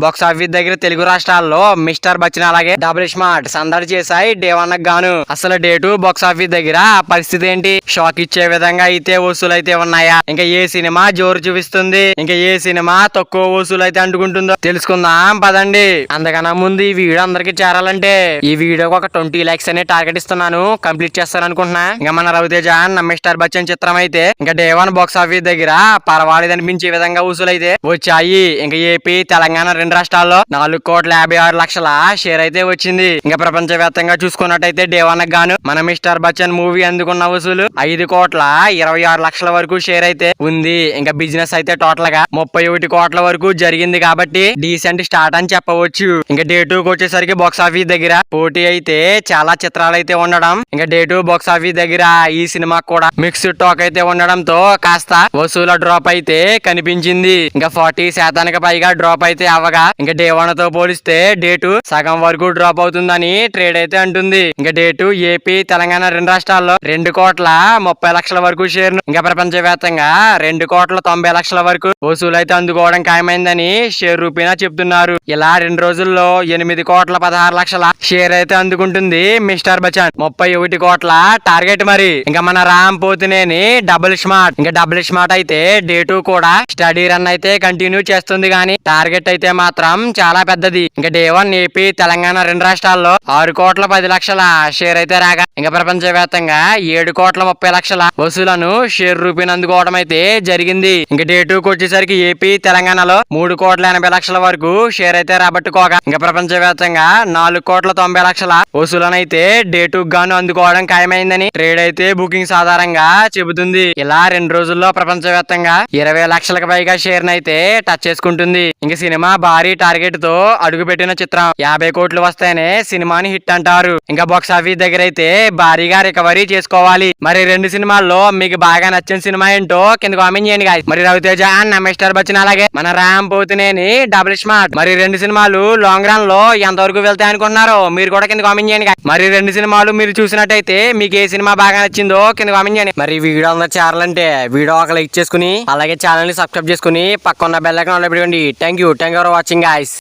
Box office దగ్గర తెలుగు రాష్ట్రాల్లో mister Bachchan అలాగే డబుల్ స్మార్ట్ సందడి చేశాయి డే 1 గాను. అసలు డే 2 బాక్స్ ఆఫీస్ దగ్గర పరిస్థితి ఏంటి? షాక్ ఇచ్చే విధంగా అయితే వసూలు అయితే ఉన్నాయా? ఇంకా ఏ సినిమా జోరు చూపిస్తుంది? ఇంకా ఏ సినిమా తక్కువ వసూలు అయితే అంటుకుంటుందో తెలుసుకుందాం పదండి. అందుకన్నా ముందు ఈ వీడియో అందరికి చేరాలంటే ఈ వీడియోకి ఒక 20 లైక్స్ అనే టార్గెట్ ఇస్తున్నాను. కంప్లీట్ చేస్తాను అనుకుంటున్నా. ఇంకా మన రవితేజ అన్న మిస్టర్ బచ్చన్ చిత్రం అయితే ఇంకా డే 1 బాక్స్ ఆఫీస్ దగ్గర పర్వాలేదు అనిపించే విధంగా వసూలు అయితే వచ్చాయి. ఇంకా ఏపీ తెలంగాణ రెండు రాష్ట్రాల్లో 4,56,00,000 షేర్ అయితే వచ్చింది. ఇంకా ప్రపంచవ్యాప్తంగా చూసుకున్నట్టయితే డే 1 గాను మన మిస్టర్ బచ్చన్ మూవీ అందుకున్న వసూలు 5,26,00,000 వరకు షేర్ అయితే ఉంది. ఇంకా బిజినెస్ అయితే టోటల్ గా 31 కోట్ల వరకు జరిగింది కాబట్టి డీసెంట్ స్టార్ట్ అని చెప్పవచ్చు. ఇంకా డే 2 కి వచ్చేసరికి బాక్స్ ఆఫీస్ దగ్గర పోటీ అయితే చాలా చిత్రాలు అయితే ఉండడం, ఇంకా డే 2 బాక్స్ ఆఫీస్ దగ్గర ఈ సినిమా కూడా మిక్స్డ్ టాక్ అయితే ఉండడంతో కాస్త వసూల డ్రాప్ అయితే కనిపించింది. ఇంకా 40% పైగా డ్రాప్ అయితే అవగా ఇంకా డే 1 తో పోలిస్తే డే 2 సగం వరకు డ్రాప్ అవుతుందని ట్రేడ్ అయితే అంటుంది. ఇంకా డే 2 ఏపీ తెలంగాణ రెండు రాష్ట్రాల్లో 2,30,00,000 వరకు షేర్ ను, ఇంకా ప్రపంచవ్యాప్తంగా 2,90,00,000 వరకు వసూలు అయితే అందుకోవడం ఖాయమైందని షేర్ రూపీనా చెప్తున్నారు. ఇలా 2 రోజుల్లో 8,16,00,000 షేర్ అయితే అందుకుంటుంది మిస్టర్ బచ్చన్. 31 కోట్ల టార్గెట్ మరి. ఇంకా మన రామ్ పోతినేని డబుల్ స్మార్ట్, ఇంకా డబుల్ స్మార్ట్ అయితే డే 2 కూడా స్టడీ రన్ అయితే కంటిన్యూ చేస్తుంది కానీ టార్గెట్ అయితే మాత్రం చాలా పెద్దది. ఇంకా డే 1 ఏపీ తెలంగాణ రెండు రాష్ట్రాల్లో 6,10,00,000 షేర్ అయితే రాగా ఇంకా ప్రపంచవ్యాప్తంగా 7,30,00,000 వసూలను షేర్ రూపీని అందుకోవడం అయితే జరిగింది. ఇంకా డే 2 కి వచ్చేసరికి ఏపీ తెలంగాణలో 3,80,00,000 వరకు షేర్ అయితే రాబట్టుకోగా ఇంకా ప్రపంచవ్యాప్తంగా 4,90,00,000 వసూలను అయితే డే 2 గాను అందుకోవడం ఖాయమైందని ట్రేడ్ అయితే బుకింగ్స్ ఆధారంగా చెబుతుంది. ఇలా 2 రోజుల్లో ప్రపంచవ్యాప్తంగా 20 లక్షలకు పైగా షేర్ అయితే టచ్ చేసుకుంటుంది. ఇంకా సినిమా భారీ టార్గెట్ తో అడుగు పెట్టిన చిత్రం 50 కోట్లు వస్తేనే సినిమాని హిట్ అంటారు. ఇంకా బాక్స్ ఆఫీస్ దగ్గర అయితే భారీగా రికవరీ చేసుకోవాలి. మరి 2 సినిమాల్లో మీకు బాగా నచ్చిన సినిమా ఏంటో కింద కామెంట్ చేయండి guys. మరి రవితేజ అన్న మిస్టర్ బచ్చన్ అలాగే మన రామ్ పోతినేని డబుల్ స్మార్ట్ మరి 2 సినిమాలు లాంగ్ రన్ లో ఎంత వరకు వెళ్తాయి అనుకుంటున్నారో మీరు కూడా కింద కామెంట్ చేయండి guys. మరి 2 సినిమాలు మీరు చూసినట్టయితే మీకు ఏ సినిమా బాగా నచ్చిందో కింద కామెంట్ చేయండి. మరి వీడియో అందరూ చేరాలంటే వీడియో ఒక లైక్ చేసుకుని అలాగే ఛానల్ ని సబ్స్క్రైబ్ చేసుకుని పక్కన బెల్ ఐకాన్ ఆన్ లో పెట్టుకోండి. Thank you for watching guys.